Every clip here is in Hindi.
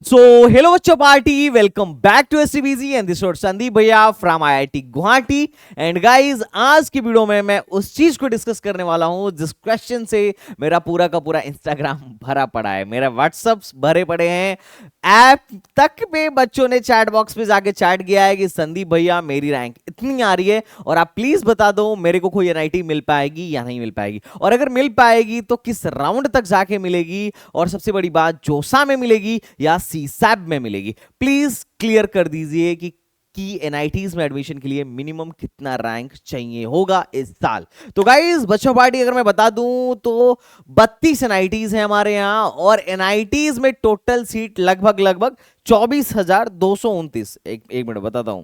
सो हेलो बच्चों party, welcome back to SCBG and this is Sandeep भैया from IIT Guwahati. And guys, आज की वीडियो में मैं उस चीज को डिस्कस करने वाला हूं जिस क्वेश्चन से मेरा पूरा का पूरा इंस्टाग्राम भरा पड़ा है, मेरा व्हाट्सएप भरे पड़े हैं। ऐप तक पे बच्चों ने चैट बॉक्स पे जाके चैट किया है कि संदीप भैया मेरी रैंक इतनी आ रही है और आप प्लीज बता दो मेरे को कोई एनआईटी मिल पाएगी या नहीं मिल पाएगी, और अगर मिल पाएगी तो किस राउंड तक जाके मिलेगी, और सबसे बड़ी बात जोसा में मिलेगी या सीसैब में मिलेगी। प्लीज क्लियर कर दीजिए कि एनआईटीज में एडमिशन के लिए मिनिमम कितना रैंक चाहिए होगा इस साल। तो गाइस, बच्चों पार्टी अगर मैं बता दूं तो 32 एनआईटीज हैं हमारे यहां, और एनआईटीज में टोटल सीट लगभग 24,229। एक मिनट बताता हूं।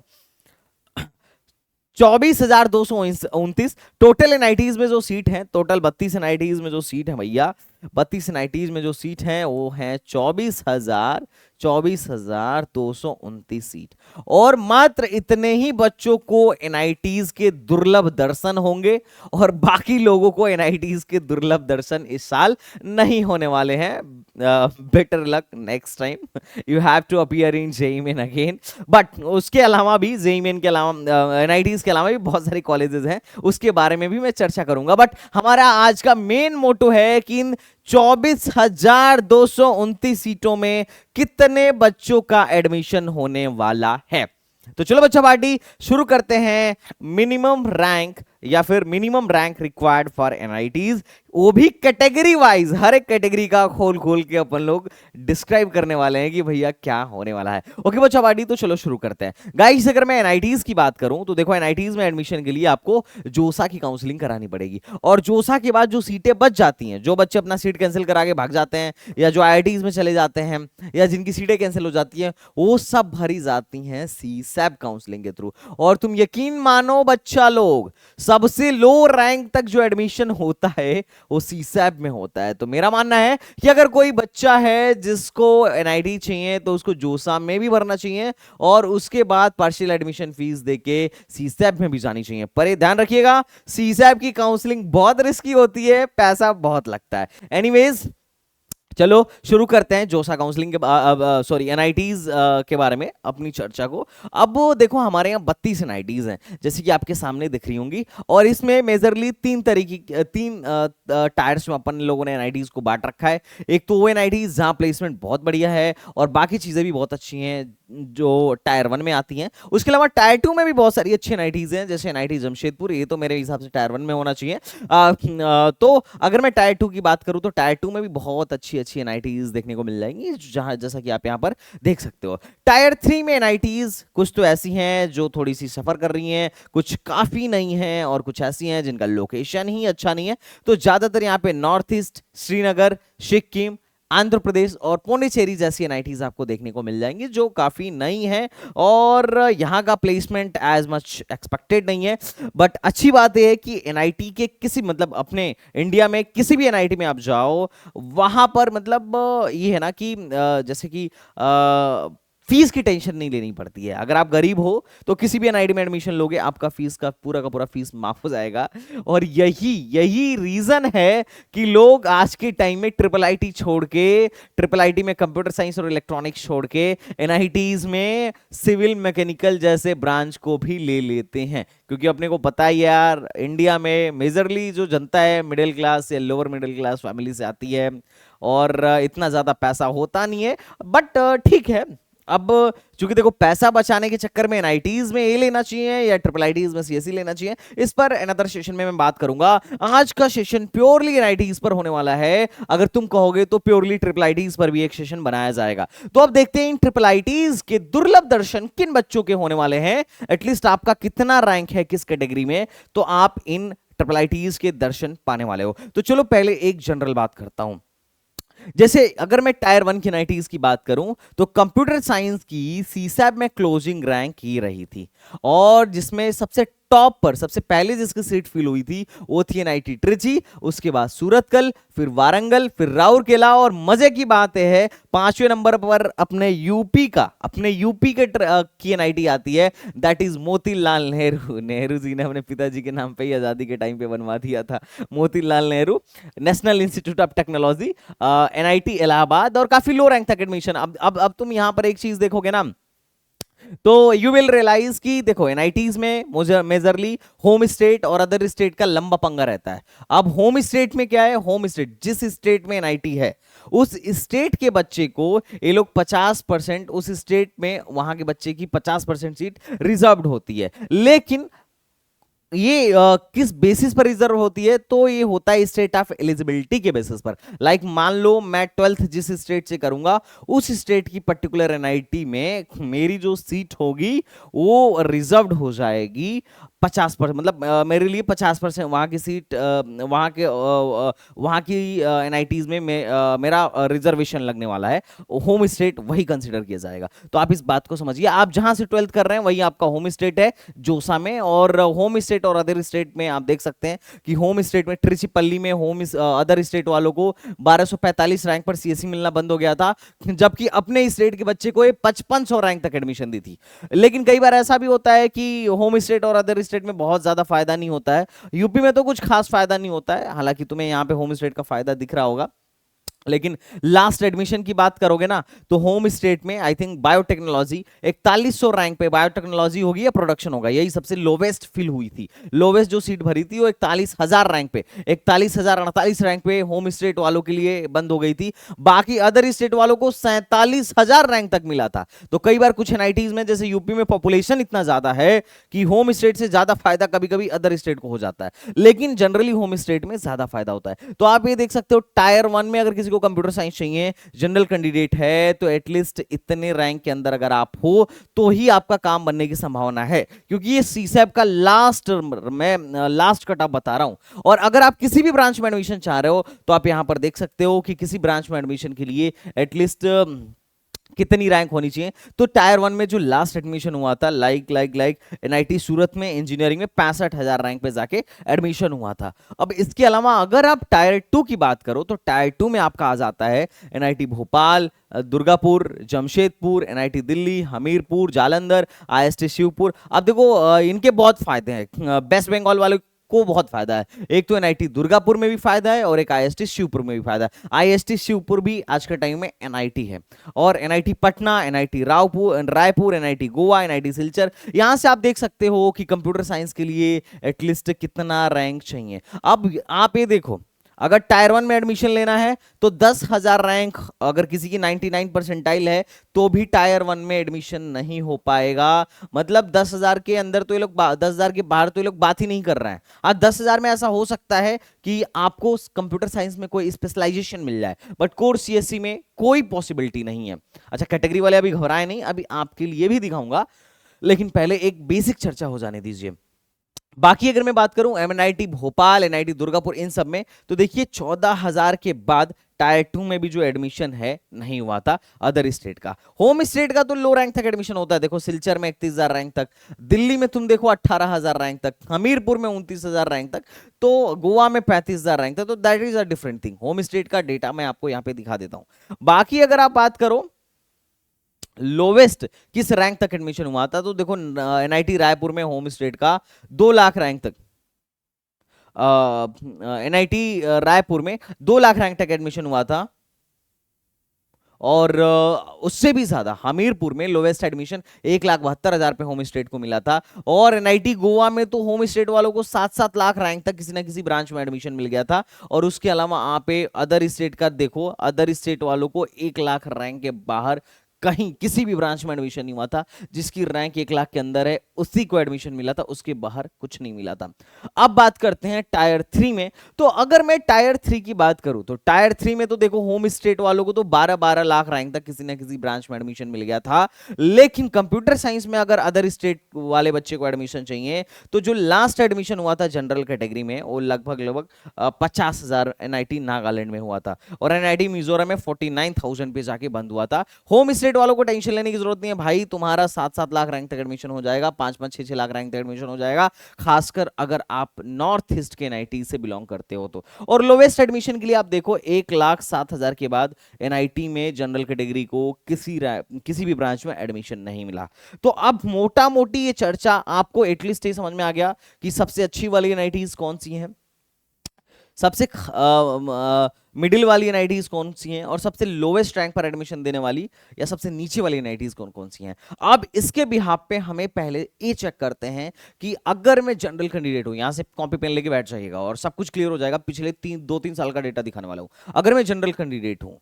24,229 टोटल एनआईटीज में जो सीट है, टोटल 32 एनआईटीज में जो सीट है भैया, 32 एनआईटीज में जो सीट है वो है 24,229 सीट। और मात्र इतने ही बच्चों को एनआईटीज के दुर्लभ दर्शन होंगे, और बाकी लोगों को एनआईटीज के दुर्लभ दर्शन इस साल नहीं होने वाले हैं। Better luck next time, you have to appear in JEE Main again. But उसके अलावा भी, जेईमेन के अलावा, एनआईटीज के अलावा भी बहुत सारे कॉलेजेस हैं, उसके बारे में भी मैं चर्चा करूंगा। बट हमारा आज का मेन मोटो है कि इन 24,229 सीटों में कितने बच्चों का एडमिशन होने वाला है। तो चलो बच्चा पार्टी शुरू करते हैं। मिनिमम रैंक या फिर minimum rank required for NITs, वो भी कैटेगरी वाइज, हर एक कैटेगरी का खोल खोल के अपन लोग डिस्क्राइब करने वाले हैं कि भैया क्या होने वाला है। ओके बच्चा पार्टी, तो चलो शुरू करते हैं। गाइस, अगर मैं एनआईटीज की बात करूं तो देखो, एनआईटीज में एडमिशन के लिए आपको जोसा की काउंसलिंग करानी पड़ेगी, और जोसा के बाद जो सीटें बच जाती हैं, जो बच्चे अपना सीट कैंसिल करा के भाग जाते हैं या जो आईआईटीज में चले जाते हैं या जिनकी सीटें कैंसिल हो जाती हैं, वो सब भरी जाती हैं सीसैब काउंसलिंग के थ्रू। और तुम यकीन मानो बच्चा लोग, सबसे लो रैंक तक जो एडमिशन होता है वो सीसैब में होता है। तो मेरा मानना है कि अगर कोई बच्चा है जिसको एनआईटी चाहिए तो उसको जोसा में भी भरना चाहिए, और उसके बाद पार्शियल एडमिशन फीस देके सीसैब में भी जानी चाहिए। पर ये ध्यान रखिएगा, सीसैब की काउंसलिंग बहुत रिस्की होती है, पैसा बहुत लगता है। एनीवेज, चलो शुरू करते हैं जोसा काउंसलिंग के सॉरी एनआईटीज के बारे में अपनी चर्चा को। अब देखो, हमारे यहाँ 32 एनआईटीज हैं जैसे कि आपके सामने दिख रही होंगी, और इसमें मेजरली तीन टायर्स में अपन लोगों ने एनआईटीज को बांट रखा है। एक तो वो एनआईटीज जहाँ प्लेसमेंट बहुत बढ़िया है और बाकी चीजें भी बहुत अच्छी हैं, जो टायर 1 में आती हैं। उसके अलावा टायर 2 में भी बहुत सारी अच्छी एनआईटीज हैं, जैसे एनआईटी जमशेदपुर, ये तो मेरे हिसाब से टायर 1 में होना चाहिए। तो अगर मैं टायर 2 की बात करूं तो टायर 2 में भी बहुत अच्छी अच्छी एनआईटीज देखने को मिल जाएंगी, जहां जैसा कि आप यहां पर देख सकते हो। टायर 3 में एनआईटीज कुछ तो ऐसी हैं जो थोड़ी सी सफर कर रही हैं, कुछ काफी नहीं हैं, और कुछ ऐसी हैं जिनका लोकेशन ही अच्छा नहीं है। तो ज्यादातर यहाँ पे नॉर्थ ईस्ट, श्रीनगर, सिक्किम, आंध्र प्रदेश और पौंडीचेरी जैसी एनआईटीज आपको देखने को मिल जाएंगी, जो काफी नई है, और यहाँ का प्लेसमेंट एज मच एक्सपेक्टेड नहीं है। बट अच्छी बात यह है कि एनआईटी के किसी, मतलब अपने इंडिया में किसी भी एनआईटी में आप जाओ, वहां पर मतलब ये है ना कि जैसे कि फीस की टेंशन नहीं लेनी पड़ती है। अगर आप गरीब हो तो किसी भी एनआईटी में एडमिशन लोगे, आपका फीस का पूरा फीस माफ हो जाएगा। और यही रीजन है कि लोग आज के टाइम में ट्रिपल आईटी छोड़ के, ट्रिपल आईटी में कंप्यूटर साइंस और इलेक्ट्रॉनिक्स छोड़ के एनआईटीज में सिविल मैकेनिकल जैसे ब्रांच को भी ले लेते हैं, क्योंकि अपने को पता है यार, इंडिया में मेजरली जो जनता है मिडिल क्लास या लोअर मिडिल क्लास फैमिली से आती है, और इतना ज्यादा पैसा होता नहीं है। बट ठीक है, अब चूंकि देखो, पैसा बचाने के चक्कर में एनआईटीज में ए लेना चाहिए या ट्रिपल आईटीज में सीएसई लेना चाहिए, इस पर अनदर सेशन में मैं बात करूंगा। आज का सेशन प्योरली एनआईटीज पर होने वाला है। अगर तुम कहोगे तो प्योरली ट्रिपल आईटीज पर भी एक सेशन बनाया जाएगा। तो अब देखते हैं इन ट्रिपल आईटीज के दुर्लभ दर्शन किन बच्चों के होने वाले हैं, एटलीस्ट आपका कितना रैंक है किस कैटेगरी में, तो आप इन ट्रिपल आईटीज के दर्शन पाने वाले हो। तो चलो पहले एक जनरल बात करता हूं। जैसे अगर मैं टायर 1 की एनआईटीज की बात करूं तो कंप्यूटर साइंस की सीसैब में क्लोजिंग रैंक ही रही थी, और जिसमें सबसे टॉप पर सबसे पहले जिसकी सीट फिल हुई थी वो थी एनआईटी ट्रिची, उसके बाद सूरतकल, फिर वारंगल, फिर राउरकेला, और मजे की बात है 5वें नंबर पर अपने यूपी की एनआईटी आती है, दैट इज मोतीलाल नेहरू। नेहरू जी ने अपने पिताजी के नाम पे ही आजादी के टाइम पे बनवा दिया था, Motilal Nehru national institute of technology, NIT Allahabad, और काफी लो रैंक तक एडमिशन। अब तुम यहां पर एक चीज देखोगे ना, तो यू विल रियलाइज कि देखो एनआईटीज में मेजरली होम स्टेट और अदर स्टेट का लंबा पंगा रहता है। अब होम स्टेट में क्या है, होम स्टेट जिस स्टेट में एनआईटी है उस स्टेट के बच्चे को ये लोग 50%, उस स्टेट में वहां के बच्चे की 50% सीट रिजर्व्ड होती है। लेकिन ये किस बेसिस पर रिजर्व होती है, तो ये होता है स्टेट ऑफ एलिजिबिलिटी के बेसिस पर। लाइक मान लो मैं 12th जिस स्टेट से करूंगा उस स्टेट की पर्टिकुलर एनआईटी में मेरी जो सीट होगी वो रिजर्व्ड हो जाएगी 50%, मतलब मेरे लिए 50% वहां की सीट, वहां की एनआईटीज में मेरा रिजर्वेशन लगने वाला है, होम स्टेट वही कंसिडर किया जाएगा। तो आप इस बात को समझिए, आप जहां से 12th कर रहे हैं वही आपका होम स्टेट है जोसा में, और होम स्टेट और अदर स्टेट में आप देख सकते हैं कि होम स्टेट में ट्रिचिपल्ली में अदर स्टेट वालों को 1245 रैंक पर सीएससी मिलना बंद हो गया था, जबकि अपने स्टेट के बच्चे को 5500 रैंक तक एडमिशन दी थी। लेकिन कई बार ऐसा भी होता है कि होम स्टेट और अदर स्टेट में बहुत ज्यादा फायदा नहीं होता है, यूपी में तो कुछ खास फायदा नहीं होता है, हालांकि तुम्हें यहां पे होम स्टेट का फायदा दिख रहा होगा। लेकिन लास्ट एडमिशन की बात करोगे ना, तो होम स्टेट में आई थिंक बायोटेक्नोलॉजी 4100 रैंक पे, बायोटेक्नोलॉजी होगी या प्रोडक्शन होगा, यही सबसे लोवेस्ट फिल हुई थी। लोवेस्ट जो सीट भरी थी वो 41,000 रैंक पे, 41,048 रैंक पे होम स्टेट वालों के लिए बंद हो गई थी। बाकी अदर स्टेट वालों को 47,000 रैंक तक मिला था। तो कई बार कुछ एनआईटीज में, जैसे यूपी में पॉपुलेशन इतना ज्यादा है कि होम स्टेट से ज्यादा फायदा कभी कभी अदर स्टेट को हो जाता है, लेकिन जनरली होम स्टेट में ज्यादा फायदा होता है। तो आप ये देख सकते हो टायर 1 में अगर किसी को कंप्यूटर साइंस चाहिए, जनरल कैंडिडेट है, तो एटलीस्ट इतने रैंक के अंदर अगर आप हो तो ही आपका काम बनने की संभावना है, क्योंकि ये सीसैप का लास्ट कट ऑफ बता रहा हूं। और अगर आप किसी भी ब्रांच में एडमिशन चाह रहे हो तो आप यहां पर देख सकते हो कि किसी ब्रांच में एडमिशन के लिए एटलीस्ट कितनी रैंक होनी चाहिए। तो टायर 1 में जो लास्ट एडमिशन हुआ था, लाइक एनआईटी सूरत में इंजीनियरिंग में 65,000 रैंक पे जाके एडमिशन हुआ था। अब इसके अलावा अगर आप टायर 2 की बात करो तो टायर 2 में आपका आ जाता है NIT Bhopal, Durgapur, Jamshedpur, NIT Delhi, Hamirpur, Jalandhar, IST Shivpur. अब देखो इनके बहुत फायदे हैं, वेस्ट बंगाल वाले को बहुत फायदा है। एक तो एनआईटी दुर्गापुर में भी फायदा है और एक आईएसटी शिवपुर में भी फायदा है। आईएसटी शिवपुर भी आज के टाइम में एनआईटी है, और NIT Patna, NIT Raipur, NIT Goa, NIT Silchar, यहां से आप देख सकते हो कि कंप्यूटर साइंस के लिए एटलीस्ट कितना रैंक चाहिए। अब आप ये देखो, अगर टायर 1 में एडमिशन लेना है तो 10,000 रैंक, अगर किसी की 99 परसेंटाइल है तो भी टायर 1 में एडमिशन नहीं हो पाएगा। मतलब 10,000 के अंदर तो ये लोग 10,000 के बाहर तो ये लोग बात ही नहीं कर रहे हैं। आज 10,000 में ऐसा हो सकता है कि आपको कंप्यूटर साइंस में कोई स्पेशलाइजेशन मिल जाए, बट कोर सीएससी में कोई पॉसिबिलिटी नहीं है। अच्छा, कैटेगरी वाले अभी घबराए नहीं, अभी आपके लिए भी दिखाऊंगा, लेकिन पहले एक बेसिक चर्चा हो जाने दीजिए। बाकी अगर मैं बात करूं एनआईटी भोपाल, एनआईटी दुर्गापुर, इन सब में, तो देखिए 14,000 के बाद टायर 2 में भी जो एडमिशन है नहीं हुआ था अदर स्टेट का। होम स्टेट का तो लो रैंक तक एडमिशन होता है, देखो सिलचर में 31,000 रैंक तक, दिल्ली में तुम देखो 18,000 रैंक तक, हमीरपुर में 29,000 रैंक तक, तो गोवा में 35,000 रैंक तक। तो that is a different thing. Home state का डेटा मैं आपको यहां पे दिखा देता हूं। बाकी अगर आप बात करो लोवेस्ट किस रैंक तक एडमिशन हुआ था, तो देखो एनआईटी रायपुर में होम स्टेट का 2 लाख रैंक तक, एनआईटी रायपुर में 2 लाख रैंक तक एडमिशन हुआ था, और उससे भी ज्यादा हमीरपुर में लोवेस्ट एडमिशन 1,72,000 पे होम स्टेट को मिला था। और एनआईटी गोवा में तो होम स्टेट वालों को 7-7 लाख रैंक तक किसी ना किसी ब्रांच में एडमिशन मिल गया था। और उसके अलावा आप अदर स्टेट का देखो, अदर स्टेट वालों को 1 लाख रैंक के बाहर कहीं किसी भी ब्रांच में एडमिशन नहीं हुआ था। जिसकी रैंक 1 लाख के अंदर है उसी को एडमिशन मिला था, उसके बाहर कुछ नहीं मिला था। अब बात करते हैं टायर 3 में। तो अगर मैं टायर 3 की बात करूं तो टायर 3 में तो देखो होम स्टेट वालों को तो 12-12 लाख रैंक तक किसी ना किसी ब्रांच में एडमिशन मिल गया था। लेकिन कंप्यूटर साइंस में अगर अदर स्टेट वाले बच्चे को एडमिशन चाहिए तो जो लास्ट एडमिशन हुआ था जनरल कैटेगरी में वो लगभग 50,000 एनआईटी नागालैंड में हुआ था, और एनआईटी मिजोरम में 49,000 पे जाके बंद हुआ था। होम स्टेट वालों को टेंशन लेने की जरूरत नहीं है भाई, तुम्हारा 7-7 लाख रैंक तक एडमिशन हो जाएगा, 5-5 6-6 लाख रैंक तक एडमिशन हो जाएगा, खासकर अगर आप नॉर्थ ईस्ट के एनआईटी से बिलोंग करते हो तो। और लोवेस्ट एडमिशन के लिए आप देखो 1,07,000 के बाद एनआईटी में जनरल कैटेगरी को किसी भी ब्रांच में एडमिशन नहीं मिला। तो अब मोटा मोटी ये चर्चा आपको एटलीस्ट ये समझ में आ गया कि सबसे अच्छी वाली एनआईटीज कौन सी हैं, सबसे मिडिल वाली एनआईटीज कौन सी हैं, और सबसे लोवेस्ट रैंक पर एडमिशन देने वाली या सबसे नीचे वाली एनआईटीज कौन कौन सी हैं। अब इसके बिहाफ पे हमें पहले ये चेक करते हैं कि अगर मैं जनरल कैंडिडेट हूं, यहां से कॉपी पेन लेके बैठ जाइएगा और सब कुछ क्लियर हो जाएगा, पिछले 2-3 साल का डेटा दिखाने वाला हूं। अगर मैं जनरल कैंडिडेट हूं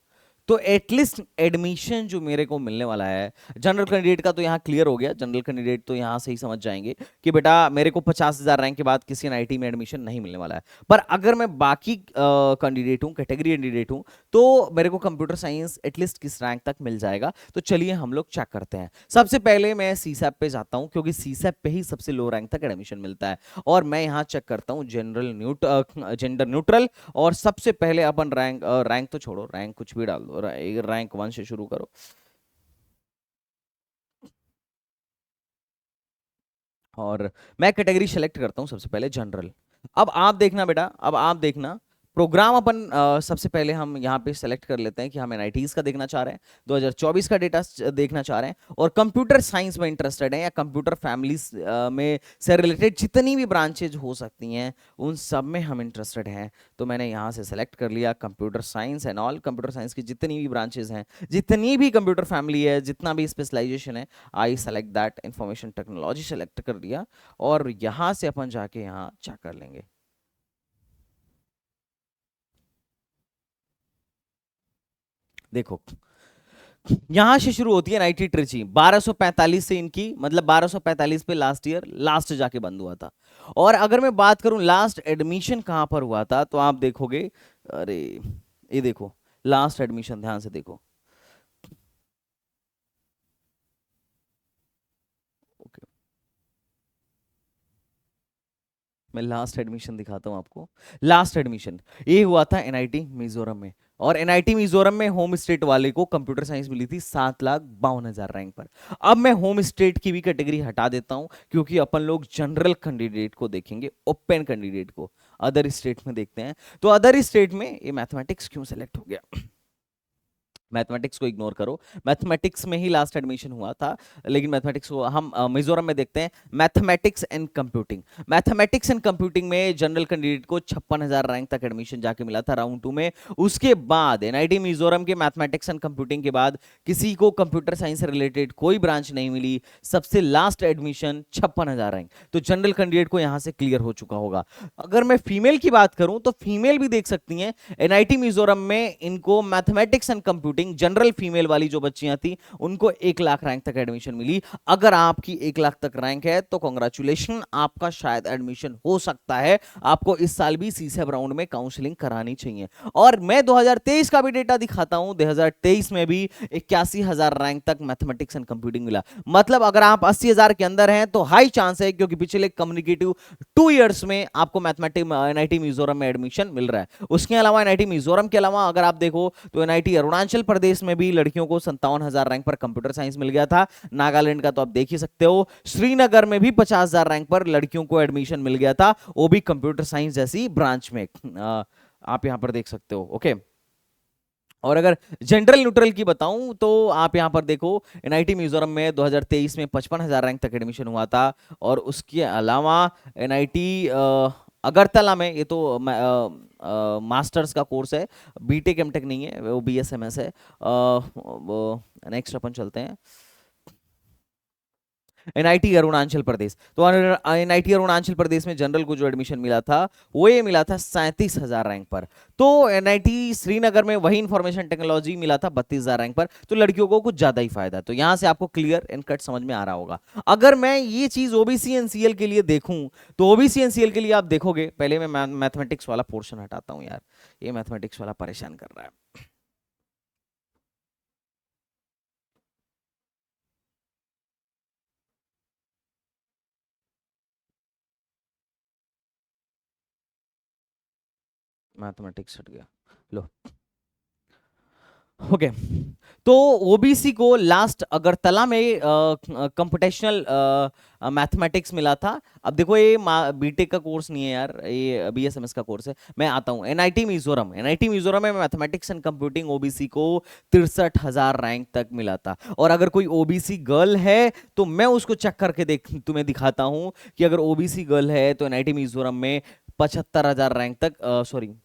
तो एटलीस्ट एडमिशन जो मेरे को मिलने वाला है, जनरल कैंडिडेट का तो यहाँ क्लियर हो गया, जनरल कैंडिडेट तो यहाँ से ही समझ जाएंगे कि बेटा मेरे को 50,000 रैंक के बाद किसी एनआईटी में एडमिशन नहीं मिलने वाला है। पर अगर मैं बाकी कैंडिडेट हूँ, कैटेगरी कैंडिडेट हूँ, तो मेरे को कंप्यूटर साइंस एटलीस्ट किस रैंक तक मिल जाएगा। तो चलिए हम लोग चेक करते हैं। सबसे पहले मैं सीसैप पे जाता हूँ, क्योंकि सीसैप पे ही सबसे लो रैंक तक एडमिशन मिलता है, और मैं यहाँ चेक करता हूँ जेंडर न्यूट्रल। और सबसे पहले अपन रैंक तो छोड़ो, रैंक कुछ भी डाल दो, रैंक 1 से शुरू करो। और मैं कैटेगरी सेलेक्ट करता हूं सबसे पहले जनरल। अब आप देखना बेटा, अब आप देखना प्रोग्राम अपन सबसे पहले हम यहाँ पे सेलेक्ट कर लेते हैं कि हम एनआईटीज का देखना चाह रहे हैं, 2024 का डेटा देखना चाह रहे हैं, और कंप्यूटर साइंस में इंटरेस्टेड हैं, या कंप्यूटर फैमिलीज में से रिलेटेड जितनी भी ब्रांचेज हो सकती हैं उन सब में हम इंटरेस्टेड हैं। तो मैंने यहाँ से सेलेक्ट कर लिया computer science and all, computer science की जितनी भी ब्रांचेज हैं, जितनी भी कंप्यूटर फैमिली है, जितना भी स्पेशलाइजेशन है, I select that, information technology select कर दिया। और यहाँ से अपन जाके यहाँ चेक कर लेंगे। देखो यहां से शुरू होती है नाइट्री ट्रिची, 1245 से इनकी, मतलब 1245 पे लास्ट ईयर लास्ट जाके बंद हुआ था। और अगर मैं बात करूं लास्ट एडमिशन कहां पर हुआ था, तो आप देखोगे, अरे ये देखो लास्ट एडमिशन, ध्यान से देखो। ओके, मैं लास्ट एडमिशन दिखाता हूं आपको। लास्ट एडमिशन ये हुआ था एनआईटी मिजोरम में, और एनआईटी मिजोरम में होम स्टेट वाले को कंप्यूटर साइंस मिली थी 7,52,000 रैंक पर। अब मैं होम स्टेट की भी कैटेगरी हटा देता हूं, क्योंकि अपन लोग जनरल कैंडिडेट को देखेंगे, ओपन कैंडिडेट को अदर स्टेट में देखते हैं। तो अदर स्टेट में ये मैथमेटिक्स क्यों सेलेक्ट हो गया, मैथमेटिक्स को इग्नोर करो, मैथमेटिक्स में ही लास्ट एडमिशन हुआ था, लेकिन मैथमेटिक्स को हम मिजोरम में देखते हैं। Mathematics and computing, mathematics and computing में जनरल कैंडिडेट को 56,000 रैंक तक एडमिशन जाके मिला था राउंड 2 में। उसके बाद एनआईटी मिजोरम के मैथमेटिक्स एंड कंप्यूटिंग के बाद किसी को कंप्यूटर साइंस से रिलेटेड कोई ब्रांच नहीं मिली, सबसे लास्ट एडमिशन 56,000 रैंक। तो जनरल कैंडिडेट को यहां से क्लियर हो चुका होगा। अगर मैं फीमेल की बात करूं तो फीमेल भी देख सकती हैं, एनआईटी मिजोरम में इनको mathematics and computing general female वाली जो बच्चियां थी उनको 1 लाख रैंक तक एडमिशन मिली। अगर आपकी 1 लाख तक रैंक है तो कॉन्ग्रेचुलेशन, आपका शायद एडमिशन हो सकता है, आपको इस साल भी सीसेब राउंड में काउंसलिंग करानी चाहिए। और मैं 2023 का भी डेटा दिखाता हूं, 2023 में भी 81,000 रैंक तक मैथमेटिक्स एंड कंप्यूटिंग मिला। मतलब अगर आप 80,000 के अंदर हैं तो हाई चांस है, क्योंकि पिछले कम्युनिकेटिव 2 इयर्स में आपको मैथमेटिक्स एनआईटी मिजोरम में एडमिशन मिल रहा है। उसके अलावा एनआईटी मिजोरम के अलावा अगर आप देखो तो एनआईटी अरुणाचल प्रदेश में भी लड़कियों को 57,000 रैंक पर कंप्यूटर साइंस मिल गया था। नागालैंड का तो आप देख ही सकते हो। श्रीनगर में भी 50,000 रैंक पर लड़कियों को एडमिशन मिल गया था, वो भी कंप्यूटर साइंस जैसी ब्रांच में। आप यहां पर देख सकते हो। ओके, और अगर जनरल न्यूट्रल की बताऊं तो आप यहां पर देखो, एनआईटी मिजोरम में 2023 में 55,000 रैंक तक एडमिशन हुआ था। और उसके अलावा एनआईटी अगरतला में, ये तो मास्टर्स का कोर्स है, बीटेक एमटेक नहीं है, वो बीएसएमएस है। नेक्स्ट अपन चलते हैं, एनआईटी अरुणाचल प्रदेश। तो एनआईटी अरुणाचल प्रदेश में जनरल को जो एडमिशन मिला था वो ये मिला था 37,000 रैंक पर। तो एनआईटी श्रीनगर में वही इंफॉर्मेशन टेक्नोलॉजी मिला था 32,000 रैंक पर। तो लड़कियों को कुछ ज्यादा ही फायदा है। तो यहां से आपको क्लियर एंड कट समझ में आ रहा होगा। अगर मैं ये चीज ओबीसी एनसीएल के लिए देखूं, तो ओबीसी एनसीएल के लिए आप देखोगे, पहले मैं मैथमेटिक्स वाला पोर्शन हटाता हूं यार, ये मैथमेटिक्स वाला परेशान कर रहा है। मैथमेटिक्स हट गया, लो। ओके, तो ओबीसी को लास्ट अगरतला में कंप्यूटेशनल मैथमेटिक्स मिला था। अब देखो ये बीटेक का कोर्स नहीं है यार, ये बीएसएमएस का कोर्स है। मैं आता हूँ एनआईटी मिजोरम, एनआईटी मिजोरम में मैथमेटिक्स एंड कंप्यूटिंग ओबीसी को 63,000 रैंक तक मिला था। और अगर कोई ओबीसी गर्ल है तो मैं उसको चेक करके देख तुम्हें दिखाता हूँ कि अगर ओबीसी गर्ल है तो एनआईटी मिजोरम में 75,000 रैंक तक, सॉरी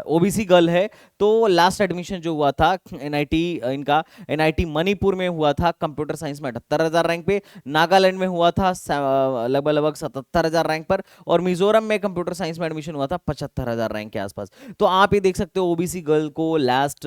ओबीसी गर्ल है तो लास्ट एडमिशन जो हुआ था एनआईटी इनका, एनआईटी मणिपुर में हुआ था कंप्यूटर साइंस में 78,000 रैंक पे, नागालैंड में हुआ था लगभग लगभग 77,000 रैंक पर, और मिजोरम में कंप्यूटर साइंस में एडमिशन हुआ था 75,000 रैंक के आसपास। तो आप ये देख सकते हो ओबीसी गर्ल को लास्ट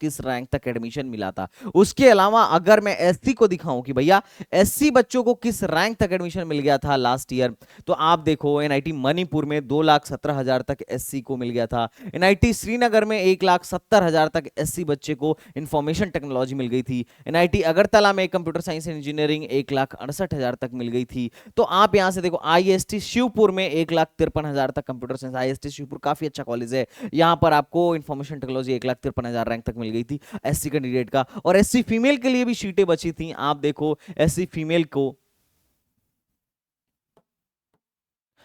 किस रैंक तक एडमिशन मिला था। उसके अलावा अगर मैं एससी को दिखाऊं कि भैया एससी बच्चों को किस रैंक तक एडमिशन मिल गया था लास्ट ईयर, तो आप देखो एनआईटी मणिपुर में 2,17,000 तक एससी को मिल गया था। एनआईटी श्रीनगर में 1,70,000 तक एससी बच्चे को इंफॉर्मेशन टेक्नोलॉजी मिल गई थी। एनआईटी अगरतला में कंप्यूटर साइंस इंजीनियरिंग 1,68,000 तक मिल गई थी। तो आप यहां से देखो आईएसटी शिवपुर में 1,53,000 तक कंप्यूटर साइंस, आईएसटी शिवपुर काफी अच्छा कॉलेज है, यहां पर आपको इंफॉर्मेशन टेक्नोलॉजी 1,53,000 रैंक तक मिल गई थी एससी कैंडिडेट का। और एससी फीमेल के लिए भी सीटें बची थी, आप देखो एससी फीमेल को,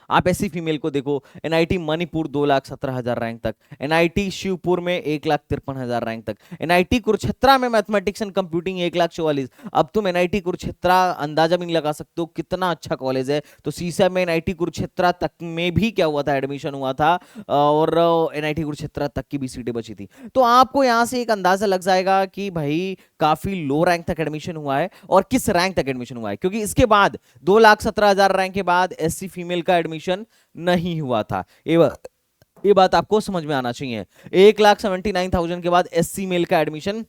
आप ऐसी फीमेल को देखो एनआईटी मणिपुर 2,17,000 रैंक तक, एनआईटी शिवपुर में 1,53,000 रैंक तक, एनआईटी कुरुक्षेत्रा में मैथमेटिक्स एंड कंप्यूटिंग 1,44,000। अब तुम एनआईटी कुरुक्षेत्रा अंदाजा भी नहीं लगा सकते हो कितना अच्छा कॉलेज है। तो सीसा में एनआईटी कुरुक्षेत्रा तक में भी क्या हुआ था, एडमिशन हुआ था, और एनआईटी कुरुक्षेत्रा तक की भी सीटें बची थी। तो आपको यहां से एक अंदाजा लग जाएगा कि भाई काफी लो रैंक तक एडमिशन हुआ है और किस रैंक तक एडमिशन हुआ है, क्योंकि इसके बाद 2,17,000 रैंक के बाद एससी फीमेल का एडमिशन नहीं हुआ था। ये बात आपको समझ में आना चाहिए। 1,79,000 के बाद एससी मेल का एडमिशन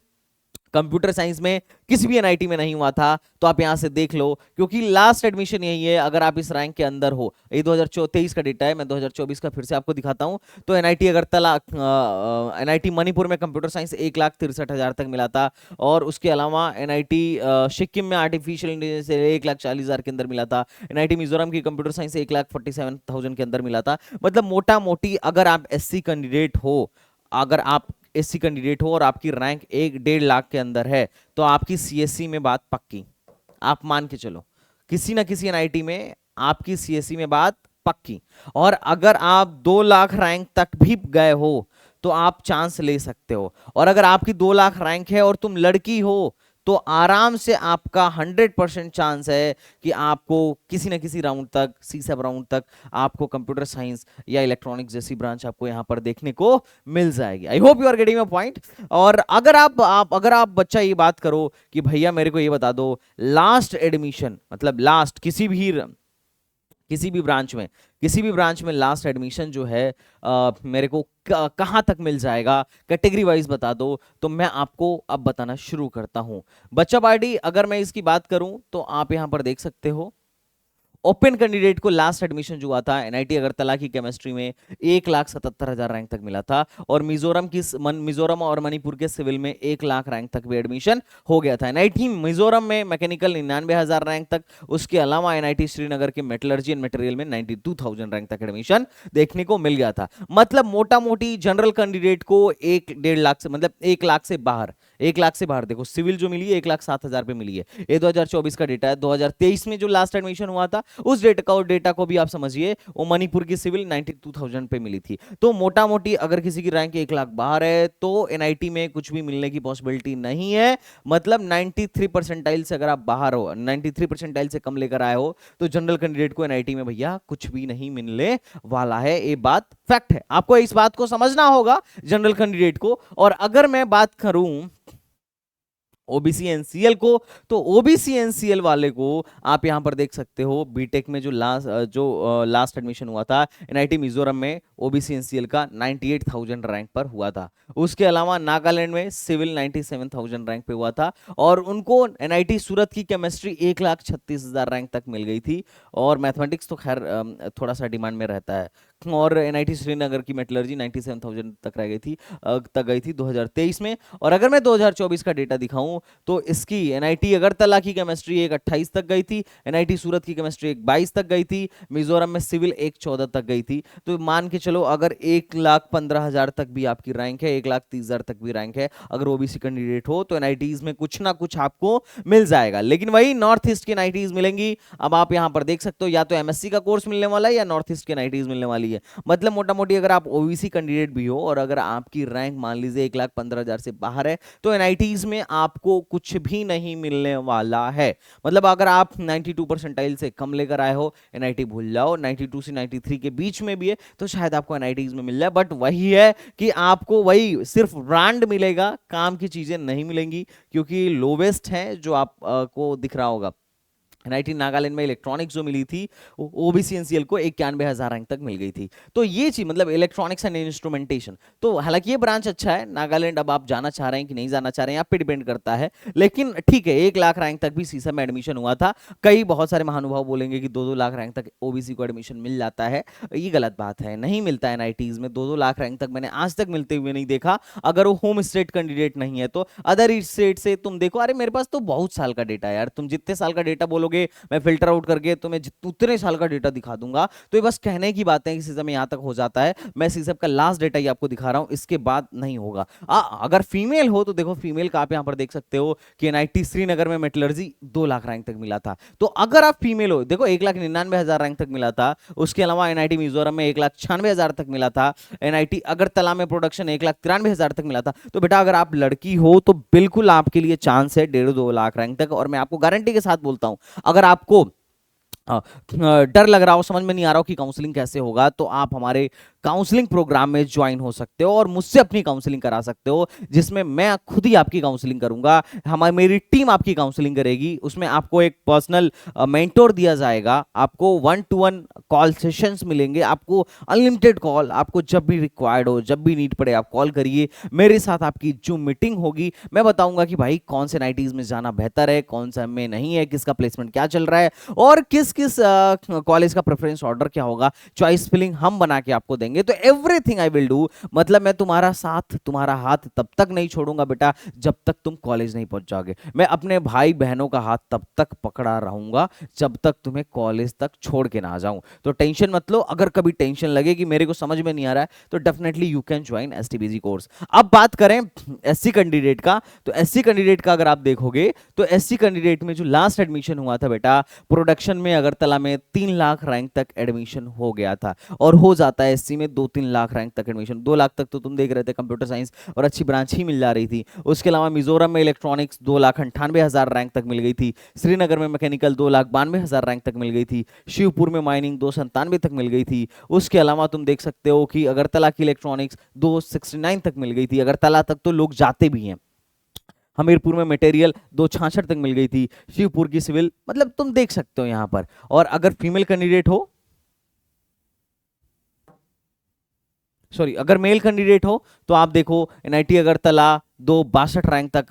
कंप्यूटर साइंस में किसी भी एनआईटी में नहीं हुआ था। तो आप यहां से देख लो, क्योंकि लास्ट एडमिशन यही है अगर आप इस रैंक के अंदर हो। ये 2023 का डेटा है, मैं 2024 का फिर से आपको दिखाता हूं। तो एनआईटी अगरतला, एनआईटी मणिपुर में कंप्यूटर साइंस 1,63,000 तक मिला था, और उसके अलावा एनआईटी सिक्किम में आर्टिफिशियल इंटेलिजेंस से 1,40,000 के अंदर मिला था। एनआईटी मिजोरम की कंप्यूटर साइंस 1,47,000 के अंदर मिला था। मतलब मोटा मोटी अगर आप एससी कैंडिडेट हो, अगर आप एससी कैंडिडेट हो और आपकी रैंक 1-1.5 लाख के अंदर है, तो आपकी सीएससी में बात पक्की। आप मान के चलो किसी ना किसी एनआईटी में आपकी सीएससी में बात पक्की। और अगर आप 2 लाख रैंक तक भी गए हो तो आप चांस ले सकते हो। और अगर आपकी 2 लाख रैंक है और तुम लड़की हो तो आराम से आपका 100% चांस है कि आपको किसी न किसी राउंड तक, सी सब राउंड तक आपको कंप्यूटर साइंस या इलेक्ट्रॉनिक्स जैसी ब्रांच आपको यहां पर देखने को मिल जाएगी। I hope you are getting my point. और अगर आप बच्चा ये बात करो कि भैया मेरे को ये बता दो लास्ट एडमिशन, मतलब लास्ट किसी भी ब्रांच में लास्ट एडमिशन जो है मेरे को कहाँ तक मिल जाएगा, कैटेगरी वाइज बता दो। तो मैं आपको अब बताना शुरू करता हूं। बच्चा पार्टी अगर मैं इसकी बात करूं तो आप यहां पर देख सकते हो ओपन कैंडिडेट को लास्ट एडमिशन जो हुआ था एनआईटी अगरतला की केमिस्ट्री में 1,77,000 रैंक तक मिला था, और मिजोरम और मणिपुर के सिविल में 1 लाख रैंक तक भी एडमिशन हो गया था। एनआईटी मिजोरम में मैकेनिकल 99,000 रैंक तक, उसके अलावा एनआईटी श्रीनगर के मेटलर्जी एंड मटेरियल में 92,000 रैंक तक एडमिशन देखने को मिल गया था। मतलब मोटा मोटी जनरल कैंडिडेट को 1-1.5 लाख से, मतलब 1 लाख से बाहर, 1 लाख से बाहर देखो सिविल जो मिली है 1,07,000 पे मिली है। ये 2024 का डेटा है। 2023 में जो लास्ट एडमिशन हुआ था उस डेटा को भी आप समझिए, वो मणिपुर की सिविल 92,000 पे मिली थी। तो मोटा मोटी अगर किसी की रैंक 1 लाख बाहर है तो एनआईटी में कुछ भी मिलने की पॉसिबिलिटी नहीं है। मतलब 93 परसेंटाइल से अगर आप बाहर हो, 93 परसेंटाइल से कम लेकर आए हो, तो जनरल कैंडिडेट को एनआईटी में भैया कुछ भी नहीं मिलने वाला है। ये बात फैक्ट है, आपको इस बात को समझना होगा जनरल कैंडिडेट को। और अगर मैं बात करूं ओबीसी एनसीएल को, तो ओबीसी एनसीएल वाले को आप यहां पर देख सकते हो बीटेक में जो लास्ट एडमिशन हुआ था एनआईटी मिजोरम में ओबीसी एनसीएल का 98,000 रैंक पर हुआ था। उसके अलावा नागालैंड में सिविल 97,000 रैंक पे हुआ था, और उनको एनआईटी सूरत की केमिस्ट्री 1,36,000 रैंक तक मिल गई थी। और मैथमेटिक्स तो खैर थोड़ा सा डिमांड में रहता है, और एनआईटी श्रीनगर की मेटलर्जी 97,000 तक रह गई थी, तक गई थी 2023 में। और अगर मैं 2024 का डेटा दिखाऊं तो इसकी एनआईटी अगरतला की केमिस्ट्री 128 तक गई थी, एनआईटी सूरत की केमिस्ट्री 122 तक गई थी, मिजोरम में सिविल 114 तक गई थी। तो मान के चलो अगर 1,15,000 तक भी आपकी रैंक है, 1,30,000 तक भी रैंक है, अगर ओबीसी कैंडिडेट हो तो एनआईटीज में कुछ ना कुछ आपको मिल जाएगा। लेकिन वही नॉर्थ ईस्ट की एनआईटीज मिलेंगी। अब आप यहां पर देख सकते हो या तो एमएससी का कोर्स मिलने वाला है या नॉर्थ ईस्ट की एनआईटीज मिलने वाली है। मतलब मोटा मोटी अगर आप ओबीसी कैंडिडेट भी हो और अगर आपकी रैंक मान लीजिए 1,15,000 से बाहर है तो एनआईटीज में आपको कुछ भी नहीं मिलने वाला है। मतलब अगर आप 92 परसेंटाइल से कम लेकर आए हो, एनआईटी भूल जाओ। 92 से 93 के बीच में भी है तो शायद आपको एनआईटीज में मिल जाए, बट वही है कि आपको वही सिर्फ ब्रांड मिलेगा, काम की चीजें नहीं मिलेंगी, क्योंकि लोवेस्ट है जो आप को दिख रहा होगा। एनआईटी नागालैंड में इलेक्ट्रॉनिक्स जो मिली थी ओबीसी एनसीएल को 91,000 रैंक तक मिल गई थी। तो ये चीज मतलब इलेक्ट्रॉनिक्स एंड इंस्ट्रूमेंटेशन, तो हालांकि ये ब्रांच अच्छा है। नागालैंड अब आप जाना चाह रहे हैं कि नहीं जाना चाह रहे हैं आप पे डिपेंड करता है, लेकिन ठीक है 1,00,000 रैंक तक भी सीसा में एडमिशन हुआ था। कई बहुत सारे महानुभाव बोलेंगे कि 2-2 लाख रैंक तक ओबीसी को एडमिशन मिल जाता है, ये गलत बात है, नहीं मिलता है एनआईटीज में 2-2 लाख रैंक तक, मैंने आज तक मिलते हुए नहीं देखा। अगर वो होम स्टेट कैंडिडेट नहीं है तो अदर स्टेट से तुम देखो, अरे मेरे पास तो बहुत साल का डेटा है यार, तुम जितने साल का डेटा बोलोगे मैं फिल्टर आउट करके तुम्हें उतने साल का डेटा दिखा दूंगा। तो ये बस कहने की बात है कि सीजन में यहां तक हो जाता है। मैं सीजन का लास्ट डेटा ही आपको दिखा रहा हूं, इसके बाद नहीं होगा। अगर फीमेल हो तो देखो फीमेल का आप यहां पर देख सकते हो कि एनआईटी श्रीनगर में मेटलर्जी 2 लाख रैंक तक मिला था। तो अगर आप फीमेल हो देखो 1,99,000 रैंक तक मिला था। उसके अलावा एनआईटी मिजोरम में 1,96,000 तक मिला था। एनआईटी अगरतला में प्रोडक्शन 1,93,000 तक मिला था। तो बेटा अगर आप लड़की हो तो बिल्कुल आपके लिए चांस है 1.5-2 लाख रैंक तक। और मैं आपको गारंटी के साथ बोलता हूं, अगर आपको डर लग रहा हो, समझ में नहीं आ रहा हो कि काउंसलिंग कैसे होगा, तो आप हमारे काउंसलिंग प्रोग्राम में ज्वाइन हो सकते हो और मुझसे अपनी काउंसलिंग करा सकते हो, जिसमें मैं खुद ही आपकी काउंसलिंग करूंगा। मेरी टीम आपकी काउंसलिंग करेगी। उसमें आपको एक पर्सनल मेंटोर दिया जाएगा, आपको 1-to-1 कॉल सेशंस मिलेंगे, आपको अनलिमिटेड कॉल, आपको जब भी रिक्वायर्ड हो, जब भी नीड पड़े आप कॉल करिए। मेरे साथ आपकी जूम मीटिंग होगी, मैं बताऊंगा कि भाई कौन से नाइटीज में जाना बेहतर है, कौन सा में नहीं है, किसका प्लेसमेंट क्या चल रहा है और किस किस कॉलेज का प्रेफरेंस ऑर्डर क्या होगा, चॉइस फिलिंग हम बना के आपको देंगे। तो एवरीथिंग आई विल डू, मतलब मैं तुम्हारा साथ तुम्हारा हाथ तब तक नहीं छोड़ूंगा बेटा जब तक तुम कॉलेज नहीं पहुंच जाओगे। मैं अपने भाई बहनों का हाथ तब तक पकड़ा रहूंगा जब तक तुम्हें कॉलेज तक छोड़ के ना आ जाऊं। तो टेंशन मत लो, अगर कभी टेंशन लगे कि मेरे को समझ में नहीं आ रहा है तो definitely you can join STBG course. अब बात करें एससी कैंडिडेट का, तो एससी कैंडिडेट का अगर आप देखोगे तो एससी कैंडिडेट में जो लास्ट एडमिशन हुआ था बेटा प्रोडक्शन में अगरतला में 3 लाख रैंक तक एडमिशन हो गया था। और हो जाता है एससी में 2-3 लाख रैंक तक एडमिशन, 2 लाख तक तो तुम देख रहे थे कंप्यूटर साइंस और अच्छी ब्रांच ही मिल जा रही थी। उसके अलावा मिजोरम में इलेक्ट्रॉनिक्स 2,98,000 रैंक तक मिल गई थी। श्रीनगर में मैकेनिकल 2,92,000 रैंक तक मिल गई थी। शिवपुर में माइनिंग 297 तक मिल गई थी। उसके अलावा तुम देख सकते हो कि अगरतला की इलेक्ट्रॉनिक्स 269 तक मिल गई थी। अगरतला तक तो लोग जाते भी हैं। हमीरपुर में मटेरियल 266 तक मिल गई थी। शिवपुर की सिविल, मतलब तुम देख सकते हो यहां पर। और अगर फीमेल कैंडिडेट हो, सॉरी अगर मेल कैंडिडेट हो तो आप देखो एनआईटी अगरतला 262 रैंक तक,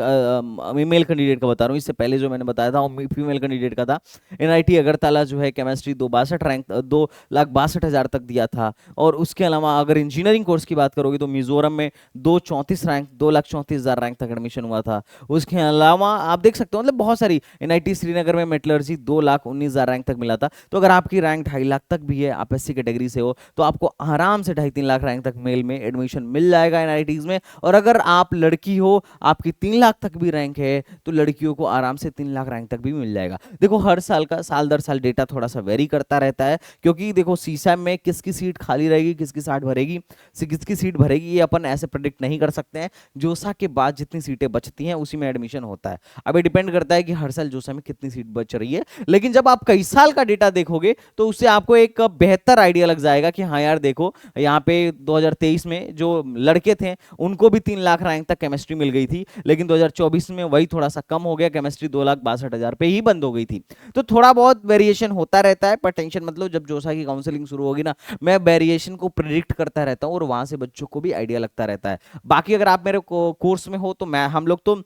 मेल कैंडिडेट का बता रहा हूँ, इससे पहले जो मैंने बताया था वो फीमेल कैंडिडेट का था। एनआईटी अगरतला जो है केमिस्ट्री 262 रैंक 2,62,000 तक दिया था। और उसके अलावा अगर इंजीनियरिंग कोर्स की बात करोगे तो मिजोरम में 234 रैंक 2,34,000 रैंक तक एडमिशन हुआ था। उसके अलावा आप देख सकते हो मतलब बहुत सारी, एनआईटी श्रीनगर में मेटलर्जी 2,19,000 रैंक तक मिला था। तो अगर आपकी रैंक 2.5 लाख तक भी है, आप एससी कैटेगरी से हो, तो आपको आराम से 2.5-3 लाख रैंक तक मेल में एडमिशन मिल जाएगा एनआईटीज में। और अगर आप लड़की हो, आपकी 3 लाख तक भी रैंक है, तो लड़कियों को आराम से 3 लाख रैंक तक भी मिल जाएगा। देखो हर साल का साल दर साल डेटा थोड़ा सा वेरी करता रहता है, क्योंकि देखो सीसैम में किसकी सीट खाली रहेगी, किसकी सीट भरेगी, किसकी सीट भरेगी ये अपन ऐसे प्रेडिक्ट नहीं कर सकते हैं। जोसा के बाद जितनी सीटें बचती हैं उसी में एडमिशन होता है। अब ये डिपेंड करता है कि हर साल जोसा में कितनी सीट बच रही है। लेकिन जब आप कई साल का डेटा देखोगे तो उससे आपको एक बेहतर आइडिया लग जाएगा कि हाँ यार देखो यहाँ पे 2023 में जो लड़के थे उनको भी 3 लाख रैंक तक केमिस्ट्री मिल गई थी, लेकिन 2024 में वही थोड़ा सा कम हो गया, केमिस्ट्री 2,62,000 पे ही बंद हो गई थी। तो थोड़ा बहुत वेरिएशन होता रहता है, पर टेंशन मतलब जब जोसा की काउंसलिंग शुरू होगी ना, मैं वेरिएशन को प्रिडिक्ट करता रहता हूँ और वहां से बच्चों को भी आइडिया लगता रहता है। बाकी अगर आप मेरे कोर्स में हो तो मैं हम लोग तो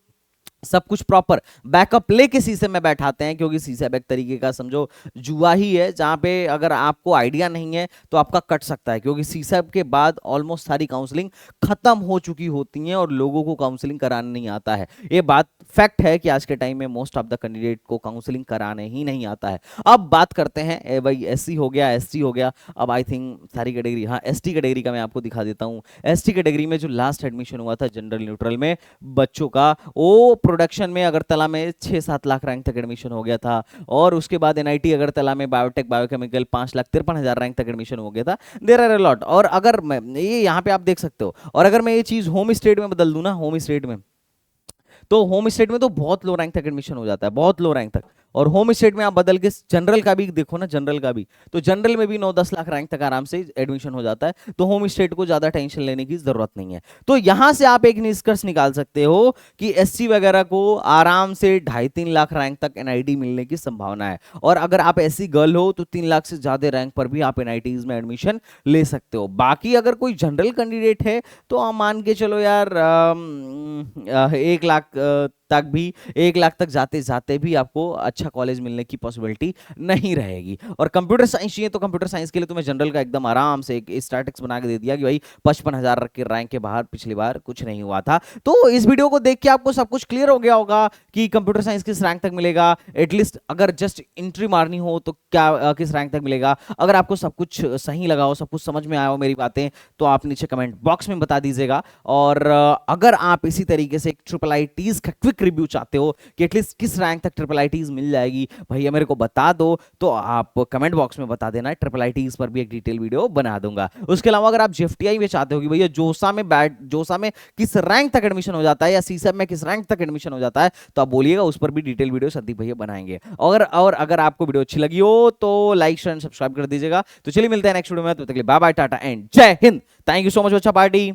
सब कुछ प्रॉपर बैकअप लेके सीसे में बैठाते हैं, क्योंकि सीसेब एक तरीके का समझो जुआ ही है, जहां पे अगर आपको आइडिया नहीं है तो आपका कट सकता है, क्योंकि सीसेब के बाद ऑलमोस्ट सारी काउंसलिंग खत्म हो चुकी होती हैं और लोगों को काउंसलिंग कराने नहीं आता है। ये बात फैक्ट है कि आज के टाइम में मोस्ट ऑफ द कैंडिडेट को काउंसलिंग कराने ही नहीं आता है। अब बात करते हैं भाई एससी हो गया, एसटी हो गया, अब आई थिंक सारी कैटेगरी, हाँ एसटी कैटेगरी का मैं आपको दिखा देता हूँ। एसटी कैटेगरी में जो लास्ट एडमिशन हुआ था जनरल न्यूट्रल में बच्चों का, वो प्रोडक्शन में अगरतला में 6-7 लाख रैंक तक एडमिशन हो गया था, और उसके बाद एनआईटी अगरतला में बायोटेक बायोकेमिकल 5,53,000 रैंक तक एडमिशन हो गया था। There are a lot. और अगर मैं ये यहाँ पे आप देख सकते हो, और अगर मैं ये चीज होम स्टेट में बदल दूं ना, होम स्टेट में, तो होम स्टेट में तो बहुत लो रैंक तक एडमिशन हो जाता है, बहुत लो रैंक तक। और होम स्टेट में आप बदल के जनरल का भी देखो ना, जनरल का भी, तो जनरल में भी 9-10 लाख रैंक तक आराम से एडमिशन हो जाता है। तो होम स्टेट को ज्यादा टेंशन लेने की जरूरत नहीं है। तो यहां से आप एक निष्कर्ष निकाल सकते हो कि एससी वगैरह को आराम से 2.5-3 लाख रैंक तक एनआईटी मिलने की संभावना है। और अगर आप एससी गर्ल हो तो 3 लाख से ज्यादा रैंक पर भी आप एनआईटीज में एडमिशन ले सकते हो। बाकी अगर कोई जनरल कैंडिडेट है तो आप मान के चलो यार 1 लाख तक भी, 1 लाख तक जाते जाते भी आपको अच्छा कॉलेज मिलने की पॉसिबिलिटी नहीं रहेगी। और कंप्यूटर साइंस चाहिए तो कंप्यूटर साइंस के लिए तुम्हें जनरल का एकदम आराम से एक स्टैटिक्स बना के दे दिया कि भाई 55,000 के रैंक के बाहर पिछली बार कुछ नहीं हुआ था। तो इस वीडियो को देख के आपको सब कुछ क्लियर हो गया होगा कि कंप्यूटर साइंस किस रैंक तक मिलेगा, एटलीस्ट अगर जस्ट एंट्री मारनी हो तो क्या किस रैंक तक मिलेगा। अगर आपको सब कुछ सही लगा हो, सब कुछ समझ में आया हो मेरी बातें, तो आप नीचे कमेंट बॉक्स में बता दीजिएगा। और अगर आप इसी तरीके से एक ट्रिपल आईटीज का क्विक रिव्यू चाहते हो कि एटलीस्ट किस रैंक तक ट्रिपल आईटीज मिल जाएगी, भैया मेरे को बता दो, तो आप कमेंट बॉक्स में बता देना, ट्रिपल आईटीज पर भी एक डिटेल वीडियो बना दूंगा। उसके अलावा अगर आप जेएफटीआई में चाहते हो कि भैया जोसा में किस रैंक तक एडमिशन हो जाता है या सीसेब में किस रैंक तक एडमिशन हो जाता है, तो आप बोलिएगा, उस पर भी डिटेल वीडियो संदीप भैया बनाएंगे। और अगर आपको वीडियो अच्छी लगी हो तो लाइक शेयर सब्सक्राइब कर दीजिएगा। तो चलिए मिलते हैं नेक्स्ट वीडियो में, तब तक के लिए बाय बाय, टाटा एंड जय Hind. Thank you so much बच्चा पार्टी।